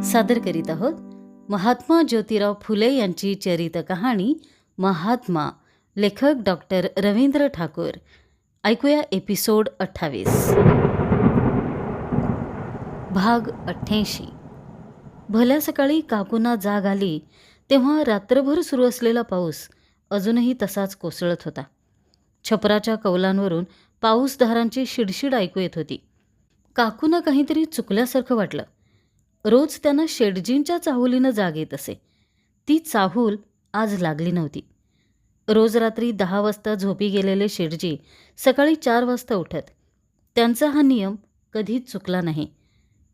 सादर करीत आहोत महात्मा ज्योतिराव फुले यांची चरित कहाणी महात्मा. लेखक डॉक्टर रवींद्र ठाकूर. ऐकूया एपिसोड 28. भाग 88. भल्या सकाळी काकूंना जाग आली तेव्हा रात्रभर सुरू असलेला पाऊस अजूनही तसाच कोसळत होता. छपराच्या कौलांवरून पाऊसधारांची शिडशिड ऐकू येत होती. काकूंना काहीतरी चुकल्यासारखं वाटलं. रोज त्यांना शेटजींच्या चाहुलीनं जाग येत असे. ती चाहूल आज लागली नव्हती. रोज रात्री 10 वाजता झोपी गेलेले शेटजी सकाळी 4 वाजता उठत. त्यांचा हा नियम कधीच चुकला नाही.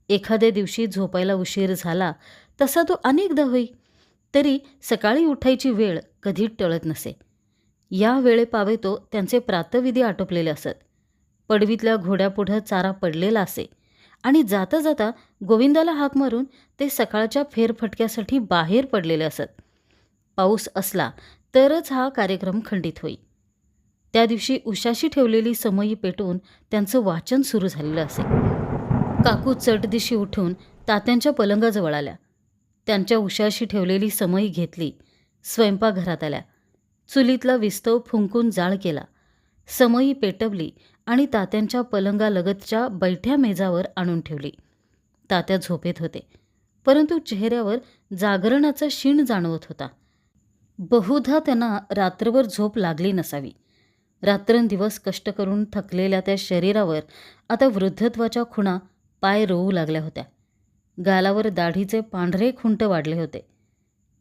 एखाद्या दिवशी झोपायला उशीर झाला तसा तो अनेकदा होई, तरी सकाळी उठायची वेळ कधी टळत नसे. या वेळेपावे तो त्यांचे प्रातःविधी आटोपलेले असत. पडवीतल्या घोड्यापुढं चारा पडलेला असे आणि जाता जाता गोविंदाला हाक मारून ते सकाळच्या फेरफटक्यासाठी बाहेर पडलेले असत. पाऊस असला तरच हा कार्यक्रम खंडित होई. त्या दिवशी उशाशी ठेवलेली समयी पेटून त्यांचं वाचन सुरू झालेलं असे. काकू चटदिशी उठून तात्यांच्या पलंगाजवळ आल्या. त्यांच्या उशाशी ठेवलेली समयी घेतली. स्वयंपाकघरात आल्या. चुलीतला विस्तव फुंकून जाळ केला. समयी पेटवली आणि तात्यांच्या पलंगालगतच्या बैठ्या मेजावर आणून ठेवली. तात्या झोपेत होते, परंतु चेहऱ्यावर जागरणाचा क्षीण जाणवत होता. बहुधा त्यांना रात्रभर झोप लागली नसावी. रात्रंदिवस कष्ट करून थकलेल्या त्या शरीरावर आता वृद्धत्वाच्या खुणा पाय रोवू लागल्या होत्या. गालावर दाढीचे पांढरे खुंट वाढले होते.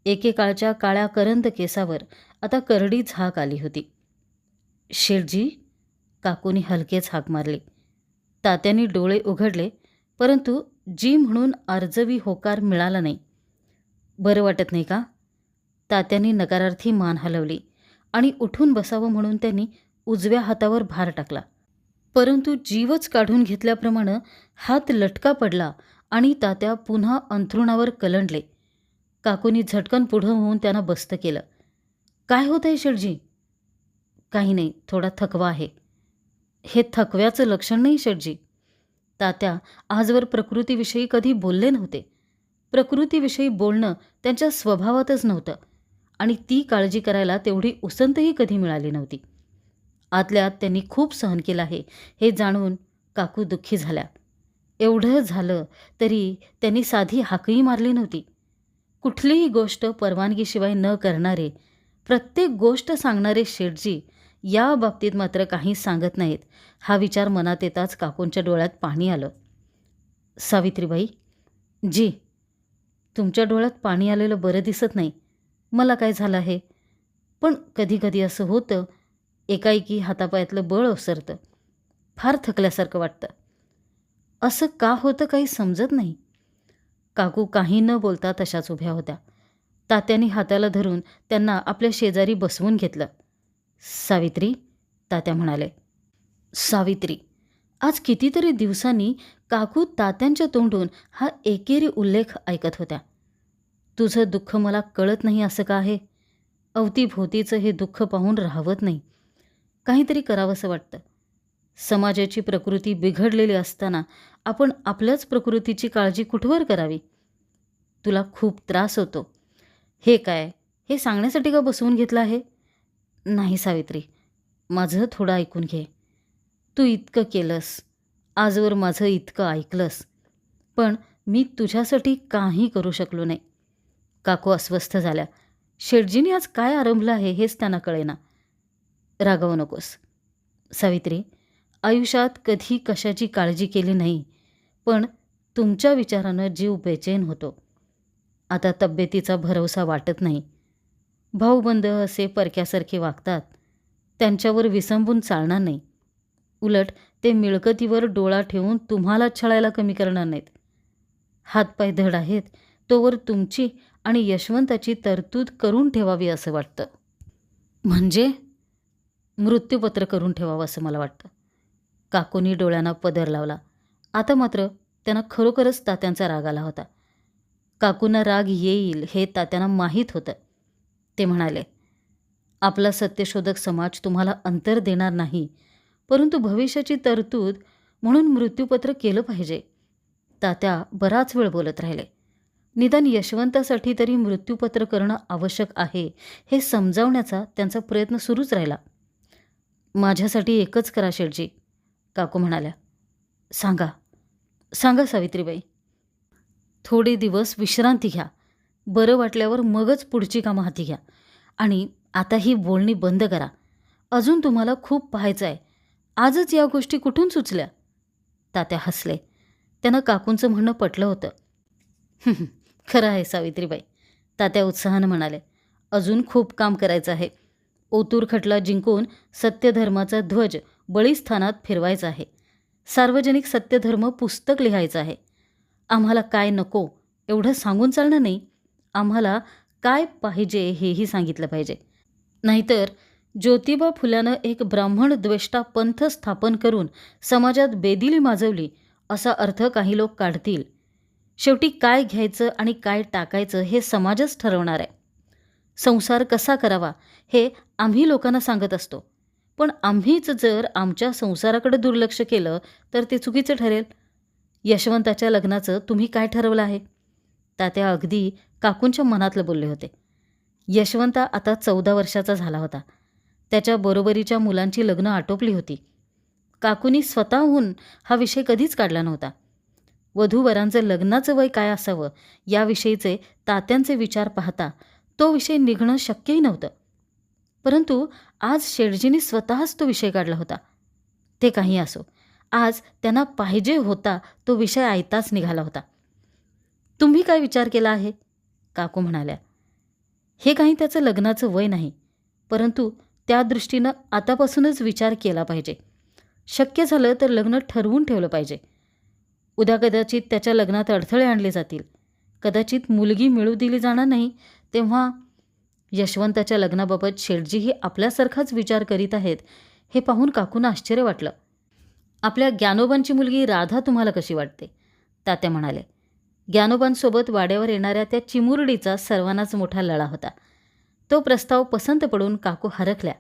एकेकाळच्या काळ्या करंद केसावर आता करडी झाक आली होती. शेठजी, काकूनी हलकेच हाक मारली. तात्यांनी डोळे उघडले, परंतु जी म्हणून आर्जवी होकार मिळाला नाही. बरं वाटत नाही का? तात्यांनी नकारार्थी मान हलवली आणि उठून बसावं म्हणून त्यांनी उजव्या हातावर भार टाकला. परंतु जीवच काढून घेतल्याप्रमाणे हात लटका पडला आणि तात्या पुन्हा अंथरुणावर कलंडले. काकूनी झटकन पुढं होऊन त्यांना बस्त केलं. काय होत आहे शेठजी? काही नाही, थोडा थकवा आहे. हे थकव्याचं लक्षण नाही शेठजी. तात्या आजवर प्रकृतीविषयी कधी बोलले नव्हते. प्रकृतीविषयी बोलणं त्यांच्या स्वभावातच नव्हतं आणि ती काळजी करायला तेवढी उसंतही कधी मिळाली नव्हती. आतल्या आत त्यांनी खूप सहन केलं आहे हे जाणून काकू दुःखी झाल्या. एवढं झालं तरी त्यांनी साधी हाकही मारली नव्हती. कुठलीही गोष्ट परवानगीशिवाय न करणारे, प्रत्येक गोष्ट सांगणारे शेठजी या बाबतीत मात्र काही सांगत नाहीत हा विचार मनात येताच काकूंच्या डोळ्यात पाणी आलं. सावित्रीबाई, जी, तुमच्या डोळ्यात पाणी आलेलं बरं दिसत नाही. मला काय झालं आहे, पण कधी कधी असं होतं, एकाएकी हातापायातलं बळ ओसरतं, फार थकल्यासारखं वाटतं. असं का होतं काही समजत नाही. काकू काही न बोलता तशाच उभ्या होत्या. तात्यांनी हाताला धरून त्यांना आपल्या शेजारी बसवून घेतलं. सावित्री, तात्या म्हणाले. सावित्री. आज कितीतरी दिवसांनी काकू तात्यांच्या तोंडून हा एकेरी उल्लेख ऐकत होत्या. तुझं दुःख मला कळत नाही असं का आहे? अवतीभोवतीचं हे दुःख पाहून राहवत नाही. काहीतरी करावंसं वाटतं. समाजाची प्रकृती बिघडलेली असताना आपण आपल्याच प्रकृतीची काळजी कुठवर करावी? तुला खूप त्रास होतो. हे काय, हे सांगण्यासाठी का बसवून घेतलं आहे? नाही सावित्री, माझं थोडं ऐकून घे. तू इतकं केलंस, आजवर माझं इतकं ऐकलंस, पण मी तुझ्यासाठी काही करू शकलो नाही. काकू अस्वस्थ झाल्या. शेठजीने आज काय आरंभलं आहे हेच त्यांना कळेना. रागवू नकोस सावित्री. आयुष्यात कधी कशाची काळजी केली नाही, पण तुमच्या विचारानं जीव बेचैन होतो. आता तब्येतीचा भरवसा वाटत नाही. भाऊबंद असे परक्यासारखे वागतात, त्यांच्यावर विसंबून चालणार नाही. उलट ते मिळकतीवर डोळा ठेवून तुम्हाला छळायला कमी करणार नाहीत. हातपाय धड आहेत तोवर तुमची आणि यशवंताची तरतूद करून ठेवावी असं वाटतं. म्हणजे मृत्यूपत्र करून ठेवावं असं मला वाटतं. काकूनी डोळ्यांना पदर लावला. आता मात्र त्यांना खरोखरच तात्यांचा राग आला होता. काकूंना राग येईल हे तात्यांना माहीत होतं. ते म्हणाले, आपला सत्यशोधक समाज तुम्हाला अंतर देणार नाही, परंतु भविष्याची तरतूद म्हणून मृत्यूपत्र केलं पाहिजे. तात्या बराच वेळ बोलत राहिले. निदान यशवंतासाठी तरी मृत्यूपत्र करणं आवश्यक आहे हे समजावण्याचा त्यांचा प्रयत्न सुरूच राहिला. माझ्यासाठी एकच करा शेठजी, काकू म्हणाल्या. सांगा सांगा सावित्रीबाई. थोडे दिवस विश्रांती घ्या. बरं वाटल्यावर मगच पुढची कामं हाती घ्या. आणि आता ही बोलणी बंद करा. अजून तुम्हाला खूप पाहायचं आहे. आजच या गोष्टी कुठून सुचल्या? तात्या हसले. त्यांना काकूंचं म्हणणं पटलं होतं. खरं आहे सावित्रीबाई, तात्या उत्साहानं म्हणाले. अजून खूप काम करायचं आहे. ओतूर खटला जिंकून सत्यधर्माचा ध्वज बळीस्थानात फिरवायचा आहे. सार्वजनिक सत्यधर्म पुस्तक लिहायचं आहे. आम्हाला काय नको एवढं सांगून चालणार नाही. आम्हाला काय पाहिजे हेही सांगितलं पाहिजे. नाहीतर ज्योतिबा फुल्यानं एक ब्राह्मण द्वेष्टा पंथ स्थापन करून समाजात बेदिली माजवली असा अर्थ काही लोक काढतील. शेवटी काय घ्यायचं आणि काय टाकायचं हे समाजच ठरवणार आहे. संसार कसा करावा हे आम्ही लोकांना सांगत असतो. पण आम्हीच जर आमच्या संसाराकडे दुर्लक्ष केलं तर ते चुकीचं ठरेल. यशवंताच्या लग्नाचं तुम्ही काय ठरवलं आहे? तात्या अगदी काकूंच्या मनातलं बोलले होते. यशवंता आता 14 वर्षाचा झाला होता. त्याच्या बरोबरीच्या मुलांची लग्न आटोपली होती. काकूंनी स्वतःहून हा विषय कधीच काढला नव्हता. वधूवरांचं लग्नाचं वय काय असावं याविषयीचे तात्यांचे विचार पाहता तो विषय निघणं शक्यही नव्हतं. परंतु आज शेठजींनी स्वतःच तो विषय काढला होता. ते काही असो, आज त्यांना पाहिजे होता तो विषय आयताच निघाला होता. तुम्ही काय विचार केला आहे? काकू म्हणाल्या. हे काही त्याचं लग्नाचं वय नाही, परंतु त्या दृष्टीनं आतापासूनच विचार केला पाहिजे. शक्य झालं तर लग्न ठरवून ठेवलं पाहिजे. उद्या कदाचित त्याच्या लग्नात अडथळे आणले जातील. कदाचित मुलगी मिळू दिली जाणार नाही. तेव्हा यशवंताच्या लग्नाबाबत शेठजीही आपल्यासारखाच विचार करीत आहेत हे पाहून काकूंना आश्चर्य वाटलं. आपल्या ज्ञानोबांची मुलगी राधा तुम्हाला कशी वाटते? तात्या म्हणाले. ज्ञानोबांसोबत वाड्यावर येणाऱ्या त्या चिमुरडीचा सर्वांनाच मोठा लळा होता. तो प्रस्ताव पसंत पडून काकू हरखल्या.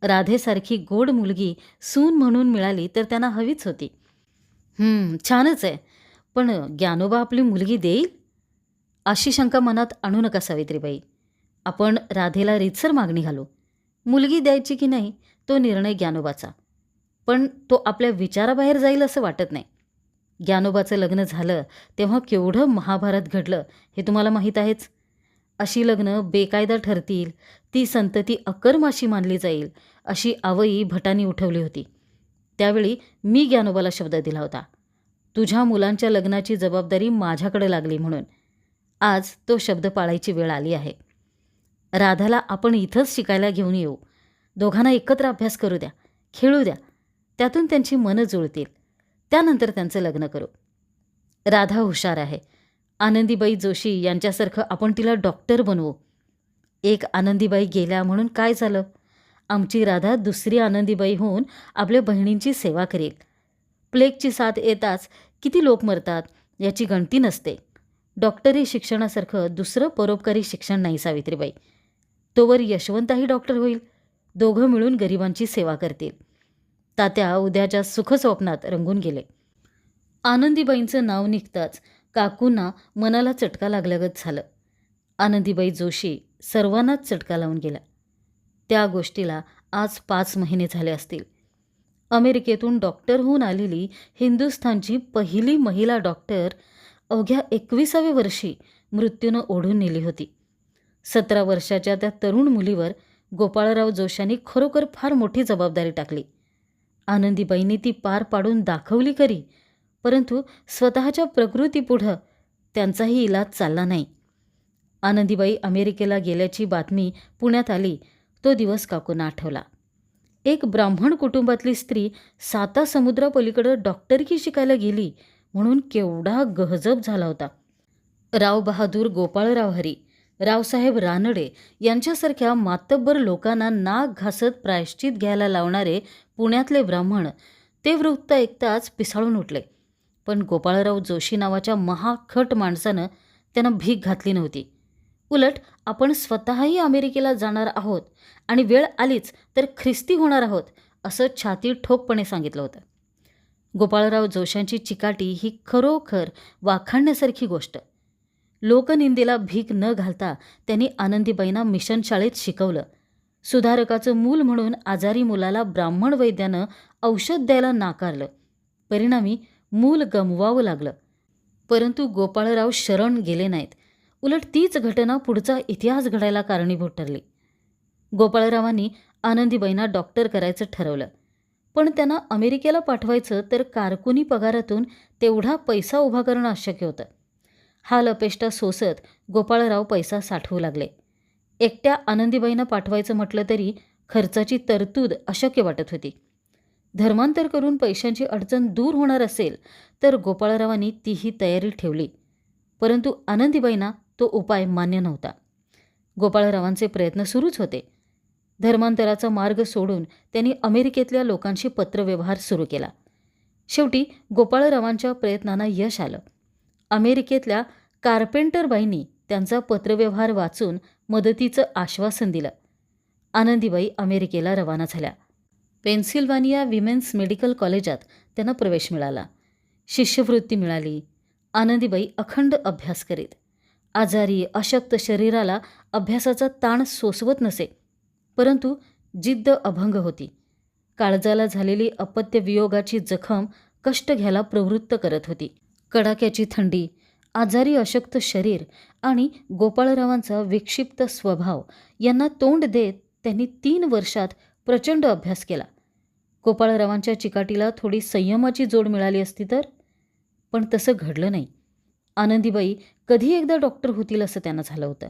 राधेसारखी गोड मुलगी सून म्हणून मिळाली तर त्यांना हवीच होती. छानच आहे, पण ज्ञानोबा आपली मुलगी देईल अशी शंका मनात आणू नका सावित्रीबाई. आपण राधेला रीतसर मागणी घालू. मुलगी द्यायची की नाही तो निर्णय ज्ञानोबाचा. पण तो आपल्या विचाराबाहेर जाईल असं वाटत नाही. ज्ञानोबाचं लग्न झालं तेव्हा केवढं महाभारत घडलं हे तुम्हाला माहीत आहेच. अशी लग्न बेकायदा ठरतील, ती संतती अकर्माशी मानली जाईल अशी आवई भटांनी उठवली होती. त्यावेळी मी ज्ञानोबाला शब्द दिला होता, तुझ्या मुलांच्या लग्नाची जबाबदारी माझ्याकडे लागली म्हणून. आज तो शब्द पाळायची वेळ आली आहे. राधाला आपण इथंच शिकायला घेऊन येऊ. दोघांना एकत्र अभ्यास करू द्या, खेळू द्या. त्यातून त्यांची मनं जुळतील. त्यानंतर त्यांचं लग्न करू. राधा हुशार आहे. आनंदीबाई जोशी यांच्यासारखं आपण तिला डॉक्टर बनवू. एक आनंदीबाई गेल्या म्हणून काय झालं? आमची राधा दुसरी आनंदीबाई होऊन आपल्या बहिणींची सेवा करेल. प्लेगची साथ येताच किती लोक मरतात याची गणती नसते. डॉक्टरी शिक्षणासारखं दुसरं परोपकारी शिक्षण नाही सावित्रीबाई. तोवर यशवंताही डॉक्टर होईल. दोघं मिळून गरिबांची सेवा करतील. तात्या उद्याच्या सुखस्वप्नात रंगून गेले. आनंदीबाईंचं नाव निघताच काकूंना मनाला चटका लागल्यागत झालं. आनंदीबाई जोशी सर्वांनाच चटका लावून गेल्या. त्या गोष्टीला आज 5 महिने झाले असतील. अमेरिकेतून डॉक्टर होऊन आलेली हिंदुस्थानची पहिली महिला डॉक्टर अवघ्या 21व्या वर्षी मृत्यूनं ओढून नेली होती. 17 वर्षाच्या त्या तरुण मुलीवर गोपाळराव जोशांनी खरोखर फार मोठी जबाबदारी टाकली. आनंदीबाईंनी ती पार पाडून दाखवली खरी, परंतु स्वतःच्या प्रकृतीपुढं त्यांचाही इलाज चालला नाही. आनंदीबाई अमेरिकेला गेल्याची बातमी पुण्यात आली तो दिवस काकूंना आठवला. एक ब्राह्मण कुटुंबातली स्त्री 7 समुद्रापलीकडं डॉक्टरकी शिकायला गेली म्हणून केवढा गहजब झाला होता. राव बहादूर गोपाळराव हरी, रावसाहेब रानडे यांच्यासारख्या मातब्बर लोकांना नाक घासत प्रायश्चित घ्यायला लावणारे पुण्यातले ब्राह्मण ते वृत्त ऐकताच पिसाळून उठले. पण गोपाळराव जोशी नावाच्या महाखट माणसानं त्यांना भीक घातली नव्हती. उलट आपण स्वतःही अमेरिकेला जाणार आहोत आणि वेळ आलीच तर ख्रिस्ती होणार आहोत असं छाती ठोकपणे सांगितलं होतं. गोपाळराव जोशांची चिकाटी ही खरोखर वाखाणण्यासारखी गोष्ट. लोकनिंदेला भीक न घालता त्यांनी आनंदीबाईंना मिशन शाळेत शिकवलं. सुधारकाचं मूल म्हणून आजारी मुलाला ब्राह्मण वैद्यानं औषध द्यायला नाकारलं. परिणामी मूल गमवावं लागलं. परंतु गोपाळराव शरण गेले नाहीत. उलट तीच घटना पुढचा इतिहास घडायला कारणीभूत ठरली. गोपाळरावांनी आनंदीबाईंना डॉक्टर करायचं ठरवलं. पण त्यांना अमेरिकेला पाठवायचं तर कारकुनी पगारातून तेवढा पैसा उभा करणं अशक्य होतं. हाल अपेष्टा सोसत गोपाळराव पैसा साठवू लागले. एकट्या आनंदीबाईंना पाठवायचं म्हटलं तरी खर्चाची तरतूद अशक्य वाटत होती. धर्मांतर करून पैशांची अडचण दूर होणार असेल तर गोपाळरावांनी तीही तयारी ठेवली. परंतु आनंदीबाईंना तो उपाय मान्य नव्हता. गोपाळरावांचे प्रयत्न सुरूच होते. धर्मांतराचा मार्ग सोडून त्यांनी अमेरिकेतल्या लोकांशी पत्रव्यवहार सुरू केला. शेवटी गोपाळरावांच्या प्रयत्नांना यश आलं. अमेरिकेतल्या कार्पेंटरबाईंनी त्यांचा पत्रव्यवहार वाचून मदतीचं आश्वासन दिलं. आनंदीबाई अमेरिकेला रवाना झाल्या. पेन्सिल्व्हानिया विमेन्स मेडिकल कॉलेजात त्यांना प्रवेश मिळाला. शिष्यवृत्ती मिळाली. आनंदीबाई अखंड अभ्यास करीत. आजारी अशक्त शरीराला अभ्यासाचा ताण सोसवत नसे. परंतु जिद्द अभंग होती. काळजाला झालेली अपत्य वियोगाची जखम कष्ट घ्यायला प्रवृत्त करत होती. कडाक्याची थंडी, आजारी अशक्त शरीर आणि गोपाळरावांचा विक्षिप्त स्वभाव यांना तोंड देत त्यांनी 3 वर्षात प्रचंड अभ्यास केला. गोपाळरावांच्या चिकाटीला थोडी संयमाची जोड मिळाली असती तर, पण तसं घडलं नाही. आनंदीबाई कधी एकदा डॉक्टर होतील असं त्यांना झालं होतं.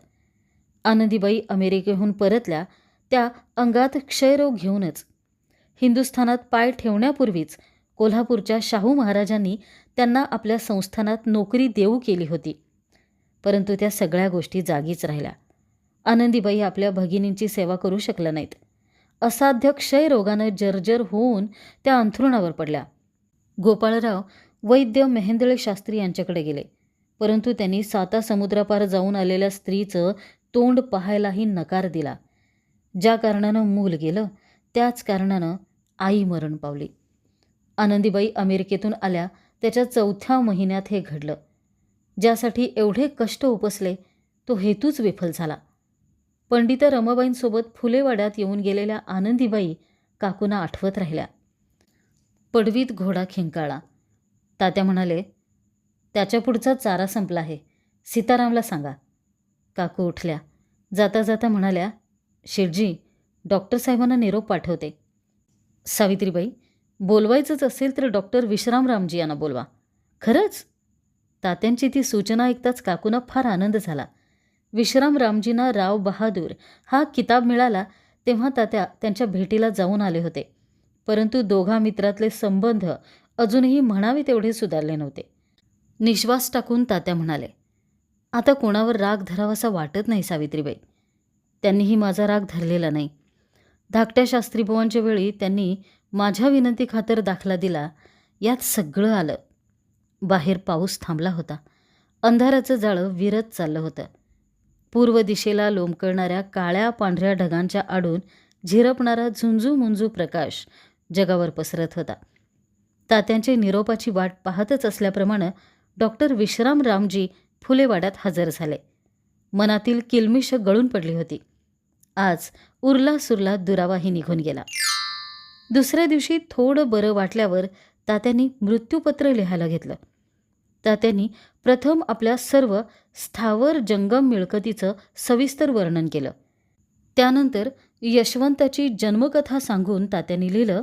आनंदीबाई अमेरिकेहून परतल्या त्या अंगात क्षयरोग घेऊनच. हिंदुस्थानात पाय ठेवण्यापूर्वीच कोल्हापूरच्या शाहू महाराजांनी त्यांना आपल्या संस्थानात नोकरी देऊ केली होती. परंतु त्या सगळ्या गोष्टी जागीच राहिल्या. आनंदीबाई आपल्या भगिनींची सेवा करू शकल्या नाहीत. असाध्य क्षयरोगानं जर्जर होऊन त्या अंथरुणावर पडल्या. गोपाळराव वैद्य मेहेंदळे शास्त्री यांच्याकडे गेले. परंतु त्यांनी 7 समुद्रापार जाऊन आलेल्या स्त्रीचं तोंड पाहायलाही नकार दिला. ज्या कारणानं मूल गेलं त्याच कारणानं आई मरण पावली. आनंदीबाई अमेरिकेतून आल्या त्याच्या 4थ्या महिन्यात हे घडलं. ज्यासाठी एवढे कष्ट उपसले तो हेतूच विफल झाला. पंडित रमाबाईंसोबत फुलेवाड्यात येऊन गेलेल्या आनंदीबाई काकूंना आठवत राहिल्या. पडवीत घोडा खिंकाळला. तात्या म्हणाले, त्याच्या पुढचा चारा संपला आहे, सीतारामला सांगा. काकू उठल्या. जाता जाता म्हणाल्या, शेठजी, डॉक्टर साहेबांना निरोप पाठवते. सावित्रीबाई, बोलवायचंच असेल तर डॉक्टर विश्रामरामजी यांना बोलवा. खरंच? तात्यांची ती सूचना ऐकताच काकूंना फार आनंद झाला. विश्रामरामजींना राव बहादूर हा किताब मिळाला तेव्हा तात्या त्यांच्या भेटीला जाऊन आले होते. परंतु दोघा मित्रातले संबंध अजूनही म्हणावे तेवढे सुधारले नव्हते. निश्वास टाकून तात्या म्हणाले, आता कोणावर राग धरावासा वाटत नाही सावित्रीबाई. त्यांनीही माझा राग धरलेला नाही. धाकट्या शास्त्रीबुवांच्या वेळी त्यांनी माझ्या विनंती खातर दाखला दिला. यात सगळं आलं. बाहेर पाऊस थांबला होता. अंधाराचं जाळं विरत चाललं होतं. पूर्व दिशेला लोंबकळणाऱ्या काळ्या पांढऱ्या ढगांच्या आडून झिरपणारा झुंजू मुंजू प्रकाश जगावर पसरत होता. तात्यांचे निरोपाची वाट पाहतच असल्याप्रमाणे डॉक्टर विश्रामरामजी फुलेवाड्यात हजर झाले. मनातील किलमिश गळून पडली होती. आज उरला सुरला दुरावाही निघून गेला. दुसऱ्या दिवशी थोडं बरं वाटल्यावर तात्यांनी मृत्यूपत्र लिहायला घेतलं. तात्यांनी प्रथम आपल्या सर्व स्थावर जंगम मिळकतीचं सविस्तर वर्णन केलं. त्यानंतर यशवंताची जन्मकथा सांगून तात्यांनी लिहिलं,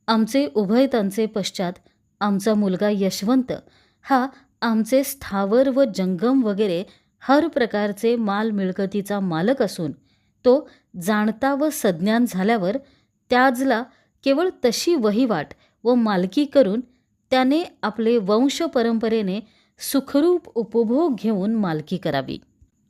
आमचे उभयतांचे पश्चात आमचा मुलगा यशवंत हा आमचे स्थावर व जंगम वगैरे हर प्रकारचे माल मिळकतीचा मालक असून तो जाणता व सज्ञान झाल्यावर त्याजला केवळ तशी वहिवाट व मालकी करून त्याने आपले वंश परंपरेने सुखरूप उपभोग घेऊन मालकी करावी.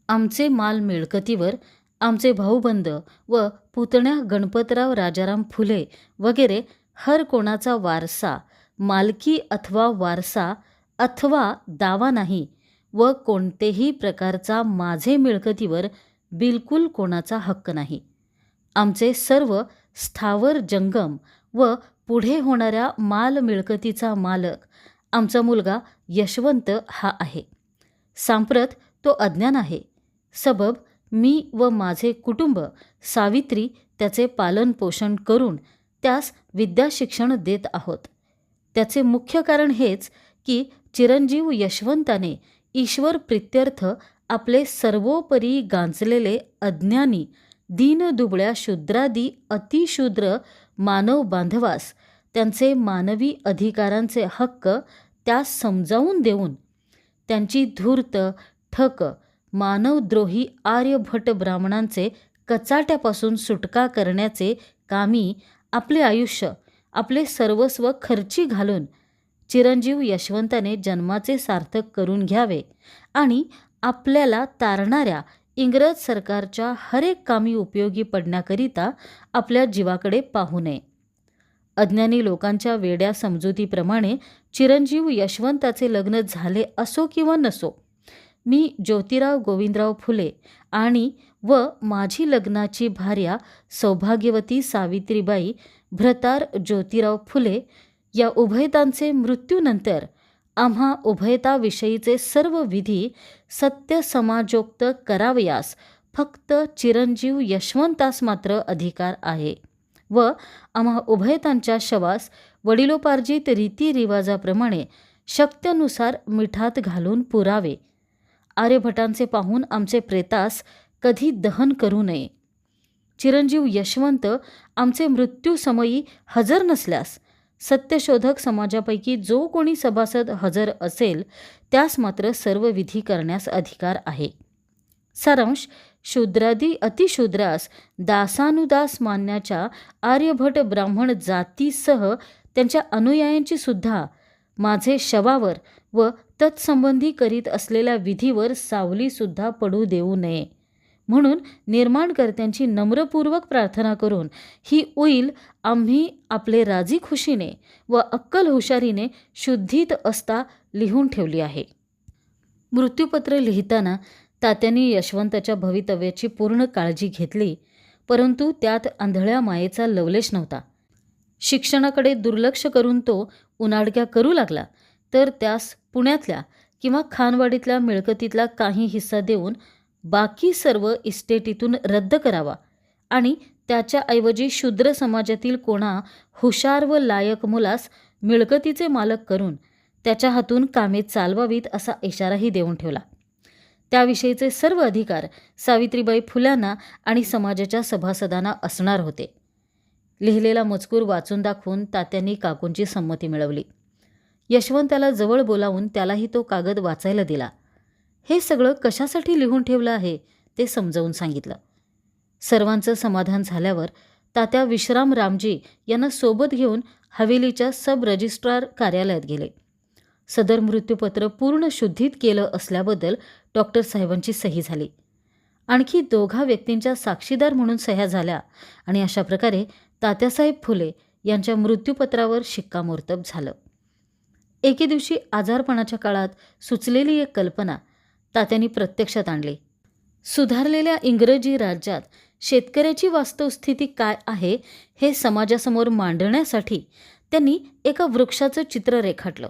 आमचे माल मिळकतीवर आमचे भाऊबंद व पुतण्या गणपतराव राजाराम फुले वगैरे हर कोणाचा वारसा, मालकी अथवा वारसा अथवा दावा नाही व कोणतेही प्रकारचा माझे मिळकतीवर बिलकुल कोणाचा हक्क नाही. आमचे सर्व स्थावर जंगम व पुढे होणाऱ्या माल मिळकतीचा मालक आमचा मुलगा यशवंत हा आहे. सांप्रत तो अज्ञान आहे. सबब मी व माझे कुटुंब सावित्री त्याचे पालनपोषण करून त्यास विद्याशिक्षण देत आहोत. त्याचे मुख्य कारण हेच की चिरंजीव यशवंताने ईश्वर प्रित्यर्थ आपले सर्वोपरी गांजलेले अज्ञानी दीनदुबळ्या शूद्रादी अतिशूद्र मानव बांधवास त्यांचे मानवी अधिकारांचे हक्क त्यास समजावून देऊन त्यांची धूर्त ठक मानवद्रोही आर्यभट ब्राह्मणांचे कचाट्यापासून सुटका करण्याचे कामी आपले आयुष्य आपले सर्वस्व खर्ची घालून चिरंजीव यशवंताने जन्माचे सार्थक करून घ्यावे आणि आपल्याला तारणाऱ्या इंग्रज सरकारच्या हरेक कामी उपयोगी पडण्याकरिता आपल्या जीवाकडे पाहू नये. अज्ञानी लोकांच्या वेड्या समजुतीप्रमाणे चिरंजीव यशवंताचे लग्न झाले असो किंवा नसो, मी ज्योतिराव गोविंदराव फुले आणि व माझी लग्नाची भार्या सौभाग्यवती सावित्रीबाई भ्रतार ज्योतिराव फुले या उभयतांचे मृत्यूनंतर आम्हा उभयताविषयीचे सर्व विधी सत्य समाजोक्त करावयास फक्त चिरंजीव यशवंतास मात्र अधिकार आहे व आम्हा उभयतांच्या शवास वडिलोपार्जित रीतिरिवाजाप्रमाणे शक्त्यनुसार मिठात घालून पुरावे. आर्यभटांचे पाहून आमचे प्रेतास कधी दहन करू नये. चिरंजीव यशवंत आमचे मृत्यूसमयी हजर नसल्यास सत्यशोधक समाजापैकी जो कोणी सभासद हजर असेल त्यास मात्र सर्व विधी करण्यास अधिकार आहे. सारांश: शूद्रादी अतिशूद्रास दासानुदास मानण्याच्या आर्यभट ब्राह्मण जातीसह त्यांच्या अनुयायांची सुद्धा माझे शवावर व तत्संबंधी करीत असलेल्या विधीवर सावलीसुद्धा पडू देऊ नये म्हणून निर्माणकर्त्यांची नम्रपूर्वक प्रार्थना करून ही उईल आम्ही आपले राजी खुशीने व अक्कल हुशारीने शुद्धीत असता लिहून ठेवली आहे. मृत्यूपत्र लिहिताना तात्यांनी यशवंताच्या भवितव्याची पूर्ण काळजी घेतली, परंतु त्यात आंधळ्या मायेचा लवलेश नव्हता. शिक्षणाकडे दुर्लक्ष करून तो उनाडक्या करू लागला तर त्यास पुण्यातल्या किंवा खानवाडीतल्या मिळकतीतला काही हिस्सा देऊन बाकी सर्व इस्टेटीतून रद्द करावा आणि त्याच्याऐवजी शूद्र समाजातील कोणा हुशार व लायक मुलास मिळकतीचे मालक करून त्याच्या हातून कामे चालवावीत असा इशाराही देऊन ठेवला. त्याविषयीचे सर्व अधिकार सावित्रीबाई फुल्यांना आणि समाजाच्या सभासदांना असणार होते. लिहिलेला मजकूर वाचून दाखवून तात्यांनी काकूंची संमती मिळवली. यशवंताला जवळ बोलावून त्यालाही तो कागद वाचायला दिला. हे सगळं कशासाठी लिहून ठेवलं आहे ते समजावून सांगितलं. सर्वांचं समाधान झाल्यावर तात्या विश्राम रामजी यांना सोबत घेऊन हवेलीच्या सब रजिस्ट्रार कार्यालयात गेले. सदर मृत्यूपत्र पूर्ण शुद्धीत केलं असल्याबद्दल डॉक्टर साहेबांची सही झाली. आणखी 2 व्यक्तींच्या साक्षीदार म्हणून सह्या झाल्या आणि अशा प्रकारे तात्यासाहेब फुले यांच्या मृत्यूपत्रावर शिक्कामोर्तब झालं. एके दिवशी आजारपणाच्या काळात सुचलेली एक कल्पना तात्यांनी प्रत्यक्षात आणली. सुधारलेल्या इंग्रजी राज्यात शेतकऱ्याची वास्तवस्थिती काय आहे हे समाजासमोर मांडण्यासाठी त्यांनी एका वृक्षाचं चित्र रेखाटलं.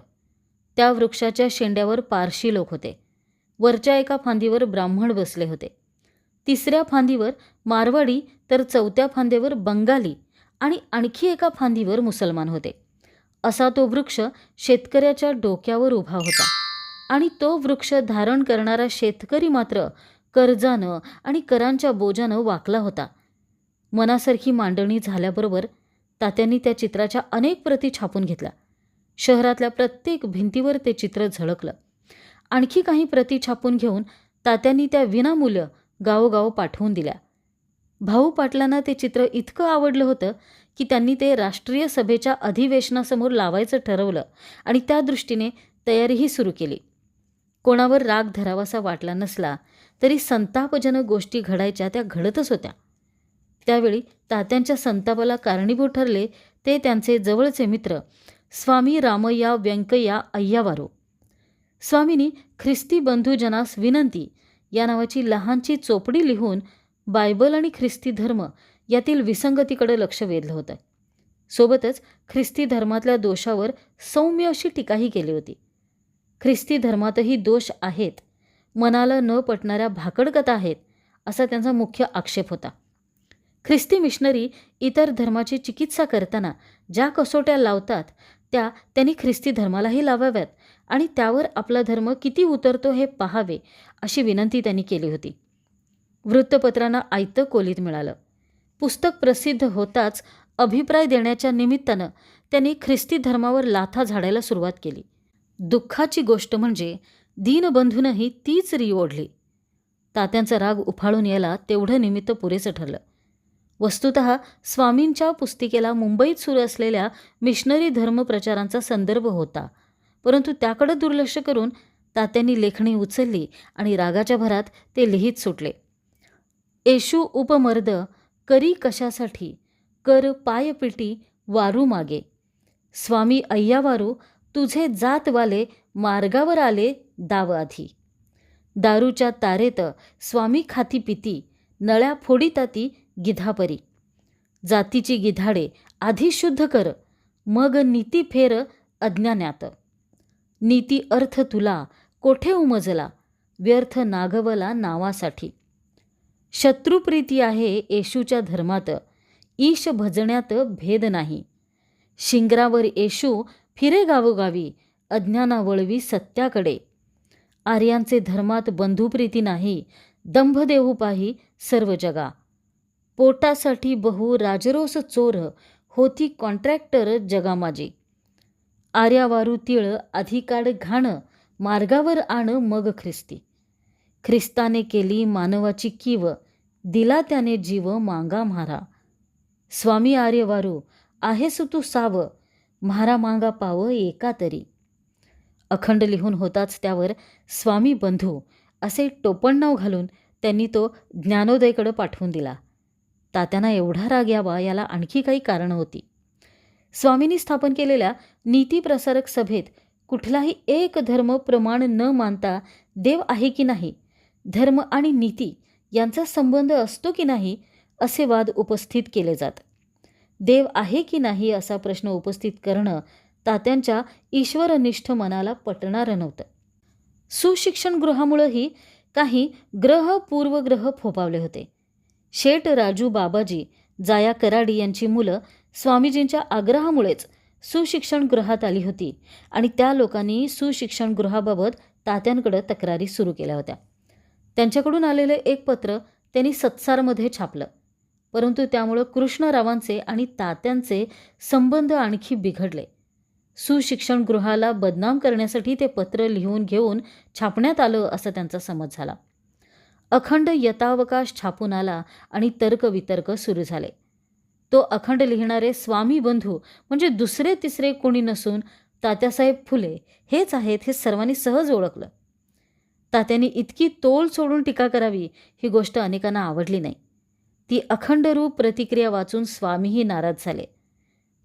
त्या वृक्षाच्या शेंड्यावर पारशी लोक होते. वरच्या एका फांदीवर ब्राह्मण बसले होते, 3ऱ्या फांदीवर मारवाडी तर 4थ्या फांदीवर बंगाली आणि आणखी एका फांदीवर मुसलमान होते. असा तो वृक्ष शेतकऱ्याच्या डोक्यावर उभा होता आणि तो वृक्ष धारण करणारा शेतकरी मात्र कर्जानं आणि करांच्या बोजानं वाकला होता. मनासारखी मांडणी झाल्याबरोबर तात्यांनी त्या चित्राच्या अनेक प्रती छापून घेतल्या. शहरातल्या प्रत्येक भिंतीवर ते चित्र झळकलं. आणखी काही प्रती छापून घेऊन तात्यांनी त्या विनामूल्य गावोगाव पाठवून दिल्या. भाऊ पाटलांना ते चित्र इतकं आवडलं होतं की त्यांनी ते राष्ट्रीय सभेच्या अधिवेशनासमोर लावायचं ठरवलं आणि त्या दृष्टीने तयारीही सुरू केली. कोणावर राग धरावासा वाटला नसला तरी संतापजनक गोष्टी घडायच्या त्या घडतच होत्या. त्यावेळी तात्यांच्या संतापाला कारणीभूत ठरले ते त्यांचे जवळचे मित्र स्वामी रामय्या व्यंकय्या अय्यावारू. स्वामींनी ख्रिस्ती बंधुजनास विनंती या नावाची लहानची चोपडी लिहून बायबल आणि ख्रिस्ती धर्म यातील विसंगतीकडे लक्ष वेधलं होतं. सोबतच ख्रिस्ती धर्मातल्या दोषावर सौम्य अशी टीकाही केली होती. ख्रिस्ती धर्मातही दोष आहेत, मनाला न पटणाऱ्या भाकड कथा आहेत, असा त्यांचा मुख्य आक्षेप होता. ख्रिस्ती मिशनरी इतर धर्माची चिकित्सा करताना ज्या कसोट्या लावतात त्या त्यांनी ख्रिस्ती धर्मालाही लावाव्यात आणि त्यावर आपला धर्म किती उतरतो हे पाहावे, अशी विनंती त्यांनी केली होती. वृत्तपत्रांना आयतं कोलीत मिळालं. पुस्तक प्रसिद्ध होताच अभिप्राय देण्याच्या निमित्तानं त्यांनी ख्रिस्ती धर्मावर लाथा झाडायला सुरुवात केली. दुःखाची गोष्ट म्हणजे दीनबंधूनही तीच री ओढली. तात्यांचा राग उफाळून यायला तेवढं निमित्त पुरेसं ठरलं. वस्तुतः स्वामींच्या पुस्तिकेला मुंबईत सुरू असलेल्या मिशनरी धर्मप्रचारांचा संदर्भ होता, परंतु त्याकडे दुर्लक्ष करून तात्यांनी लेखणी उचलली आणि रागाच्या भरात ते लिहित सुटले. येशू उपमर्द करी कशासाठी, कर पायपिटी वारू मागे. स्वामी अय्यावारू तुझे जातवाले मार्गावर आले दाव आधी. दारूच्या तारेत स्वामी खाती पिती, नळ्या फोडीताती गिधापरी. जातीची गिधाडे आधी शुद्ध कर, मग नीती फेर अज्ञानात. नीती अर्थ तुला कोठे उमजला, व्यर्थ नागवला नावासाठी. शत्रुप्रीती आहे येशूच्या धर्मात, ईश भजण्यात भेद नाही. शिंगरावर येशू फिरे गावोगावी, अज्ञाना वळवी सत्याकडे. आर्यांचे धर्मात बंधुप्रीती नाही, दंभ देऊ पाही सर्व जगा. पोटासाठी बहु राजरोस चोर, होती कॉन्ट्रॅक्टर जगा माझी. आर्यावारू तिळ अधिकाड घाण, मार्गावर आण मग ख्रिस्ती. ख्रिस्ताने केली मानवाची कीव, दिला त्याने जीव मांगा म्हारा. स्वामी आर्यवारू आहेस तू साव, म्हारा मांगा पाव एका तरी. अखंड लिहून होताच त्यावर स्वामी बंधू असे टोपणनाव घालून त्यांनी तो ज्ञानोदयकडे पाठवून दिला. तात्यांना एवढा राग यावा याला आणखी काही कारणं होती. स्वामींनी स्थापन केलेल्या नीतीप्रसारक सभेत कुठलाही एक धर्म प्रमाण न मानता देव आहे की नाही, धर्म आणि नीती यांचा संबंध असतो की नाही, असे वाद उपस्थित केले जात. देव आहे की नाही असा प्रश्न उपस्थित करणं तात्यांच्या ईश्वरनिष्ठ मनाला पटणारं नव्हतं. सुशिक्षणगृहामुळंही काही ग्रह पूर्वग्रह फोपावले होते. शेठ राजू बाबाजी जाया कराडी यांची मुलं स्वामीजींच्या आग्रहामुळेच सुशिक्षणगृहात आली होती आणि त्या लोकांनी सुशिक्षणगृहाबाबत तात्यांकडे तक्रारी सुरू केल्या होत्या. त्यांच्याकडून आलेले एक पत्र त्यांनी सत्सारमध्ये छापलं, परंतु त्यामुळं कृष्णरावांचे आणि तात्यांचे संबंध आणखी बिघडले. सुशिक्षणगृहाला बदनाम करण्यासाठी ते पत्र लिहून घेऊन छापण्यात आलं असं त्यांचा समज झाला. अखंड यथावकाश छापून आला आणि तर्कवितर्क सुरू झाले. तो अखंड लिहिणारे स्वामी बंधू म्हणजे दुसरे तिसरे कोणी नसून तात्यासाहेब फुले हेच आहेत हे सर्वांनी सहज ओळखलं. तात्यांनी इतकी तोल सोडून टीका करावी ही गोष्ट अनेकांना आवडली नाही. ती अखंडरूप प्रतिक्रिया वाचून स्वामीही नाराज झाले.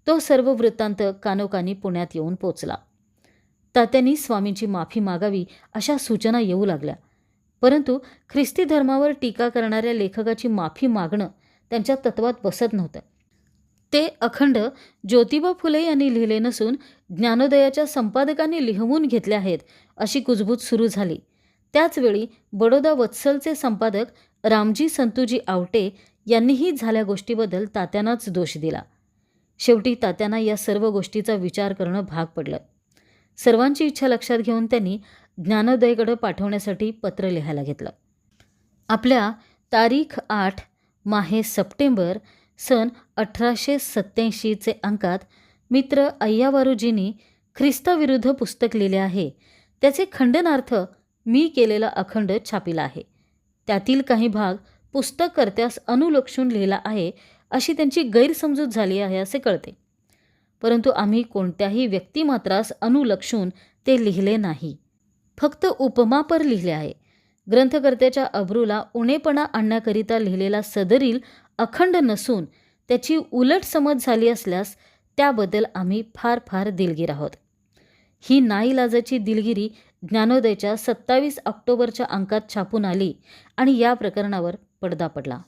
तो सर्व वृत्तांत कानोकानी पुण्यात येऊन पोचला. तात्यांनी स्वामींची माफी मागावी अशा सूचना येऊ लागल्या, परंतु ख्रिस्ती धर्मावर टीका करणाऱ्या लेखकाची माफी मागणं त्यांच्या तत्वात बसत नव्हतं. ते अखंड ज्योतिबा फुले यांनी लिहिले नसून ज्ञानोदयाच्या संपादकांनी लिहवून घेतले आहेत अशी कुजबूज सुरू झाली. त्याचवेळी बडोदा वत्सलचे संपादक रामजी संतूजी आवटे यांनीही झाल्या गोष्टीबद्दल तात्यांनाच दोष दिला. शेवटी तात्यांना या सर्व गोष्टीचा विचार करणं भाग पडलं. सर्वांची इच्छा लक्षात घेऊन त्यांनी ज्ञानोदयकडे पाठवण्यासाठी पत्र लिहायला घेतलं. आपल्या तारीख 8 माहे सप्टेंबर सन 1887 अंकात मित्र अय्यावारूजींनी ख्रिस्ताविरुद्ध पुस्तक लिहिले आहे, त्याचे खंडनार्थ मी केलेला अखंड छापिला आहे. त्यातील काही भाग पुस्तककर्त्यास अनुलक्षून लिहिला आहे अशी त्यांची गैरसमजूत झाली आहे असे कळते, परंतु आम्ही कोणत्याही व्यक्तिमात्रास अनुलक्षून ते लिहिले नाही, फक्त उपमापर लिहिले आहे. ग्रंथकर्त्याच्या अब्रूला उणेपणा आणण्याकरिता लिहिलेला सदरील अखंड नसून त्याची उलट समज झाली असल्यास त्याबद्दल आम्ही फार फार दिलगीर आहोत. ही नाईलाजाची दिलगिरी ज्ञानोदयच्या 27 ऑक्टोबरच्या अंकात छापून आली आणि या प्रकरणावर पडदा पडला.